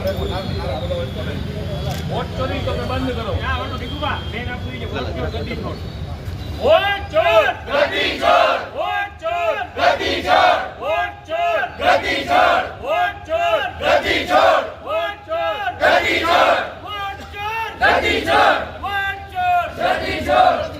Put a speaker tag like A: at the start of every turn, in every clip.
A: Vote चोरी तो बंद करो।
B: वोट चोर गद्दी चोर, वोट चोर गद्दी चोर, वोट चोर गद्दी चोर, वोट चोर गद्दी चोर, वोट चोर गद्दी चोर, वोट चोर गद्दी चोर, वोट चोर गद्दी चोर।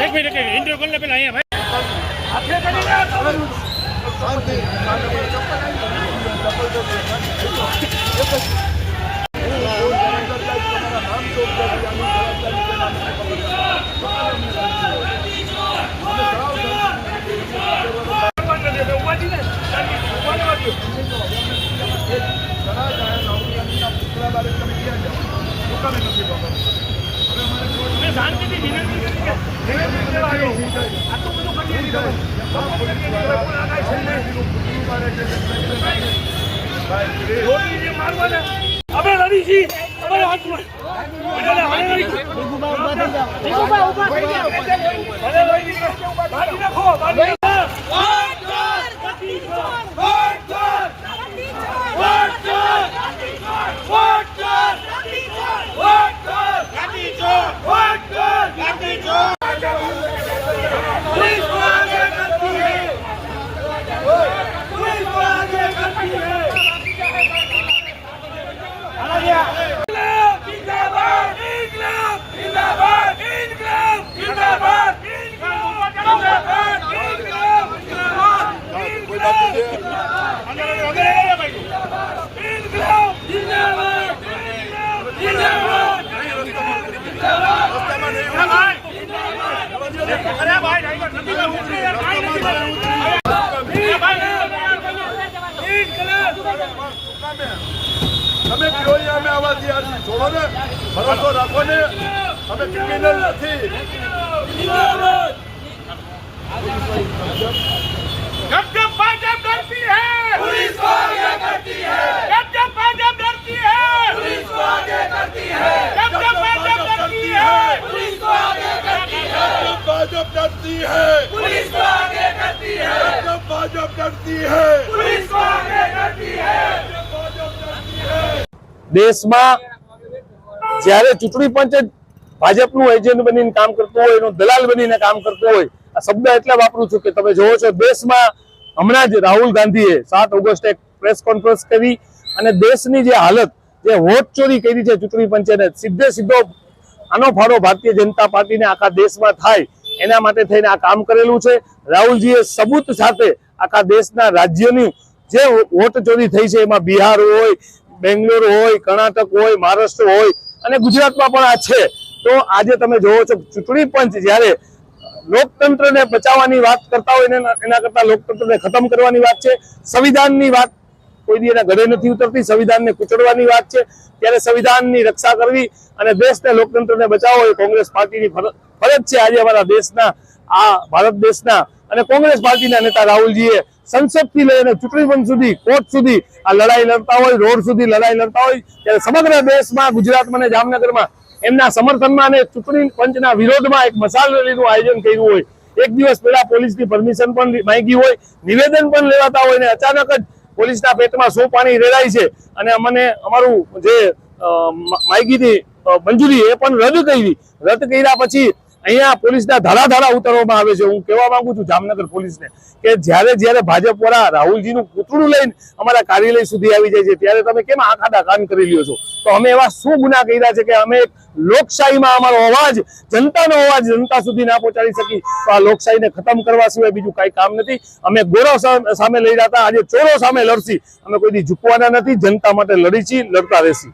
A: एक मिनट इंटरव्यू करने पे लाए भाई शांति थी अबे रवि जी अबे हाथ
C: તમે કયો અમે આવા તૈયાર છીએ, છોડો ને, ભરોસો રાખો ને, અમે ક્રિમિનલ નથી।
B: जब भाजपा डरती है पुलिस को आगे करती है, जब भाजपा डरती है पुलिस को आगे करती है, जब भाजपा डरती है पुलिस को आगे करती है,
C: जब भाजपा डरती है
B: पुलिस को आगे करती है,
C: जब भाजपा डरती है
B: पुलिस को आगे करती है।
D: દેશમાં જ્યારે ચૂંટણી પંચ ભાજપનું એજન્ટ બનીને કામ કરતું હોય, એનો દલાલ બનીને કામ કરતો હોય, આ શબ્દ એટલે વાપરું છું કે તમે જોવો છો દેશમાં હમણાં જ રાહુલ ગાંધીએ 7 ઓગસ્ટે એક પ્રેસ કોન્ફરન્સ કરી અને દેશની જે હાલત, જે વોટ ચોરી કરી છે ચૂંટણી પંચે, સીધો આનો ફાળો ભારતીય જનતા પાર્ટીને આખા દેશમાં થાય એના માટે થઈને આ કામ કરેલું છે। રાહુલજીએ સબૂત સાથે આખા દેશના રાજ્યની જે વોટ ચોરી થઈ છે એમાં બિહાર હોય, બેંગ્લોર હોય, કર્ણાટક હોય, મહારાષ્ટ્ર હોય અને ગુજરાતમાં પણ આ છે। તો આજે તમે જોવો છો ચૂંટણી પંચ જ્યારે લોકતંત્રને બચાવવાની વાત કરતા હોય એના કરતા લોકતંત્રને ખતમ કરવાની વાત છે, સંવિધાનની વાત કોઈ દી એના ગળે નથી ઉતરતી, સંવિધાનને કુચડવાની વાત છે। ત્યારે સંવિધાનની રક્ષા કરવી અને દેશને લોકતંત્રને બચાવવો એ કોંગ્રેસ પાર્ટીની ફરજ છે। આજે અમારા દેશના આ ભારત દેશના અને કોંગ્રેસ પાર્ટીના નેતા રાહુલજીએ સંસદથી લઈને ચૂંટણી પંચ સુધી, કોર્ટ સુધી આ લડાઈ લડતા હોય, રોડ સુધી લડાઈ લડતા હોય, ત્યારે સમગ્ર દેશમાં, ગુજરાતમાં અને જામનગરમાં એમના સમર્થનમાં અને ચૂંટણી પંચના વિરોધમાં એક મશાલ રેલીનું આયોજન કર્યું હોય। એક દિવસ પહેલા પોલીસની પરમિશન પણ માંગી હોય, નિવેદન પણ લેવાતા હોય ને અચાનક જ પોલીસના પેટમાં સો પાણી રેડાય છે અને અમને અમારું જે માંગી હતી મંજૂરી એ પણ રદ કર્યા પછી અહીંયા પોલીસના ધારા ઉતારવામાં આવે છે. હું કહેવા માંગુ છું જામનગર પોલીસને કે જ્યારે ભાજપ વાળા રાહુલજીનું પૂતળું લઈને અમારા કાર્યાલય સુધી આવી જાય છે ત્યારે તમે કેમ આખાડા કાન કરી લ્યો છો? તો અમે એવા શું ગુના કર્યા છે કે અમે લોકશાહીમાં અમારો અવાજ, જનતાનો અવાજ જનતા સુધી ના પહોંચાડી શકી? તો આ લોકશાહીને ખતમ કરવા સિવાય બીજું કઈ કામ નથી. અમે ગોરવ સામે લઈ રહ્યા હતા, આજે ચોરો સામે લડશી. અમે કોઈ દી ઝૂકવાના નથી. જનતા માટે લડી છીએ, લડતા રહેશી.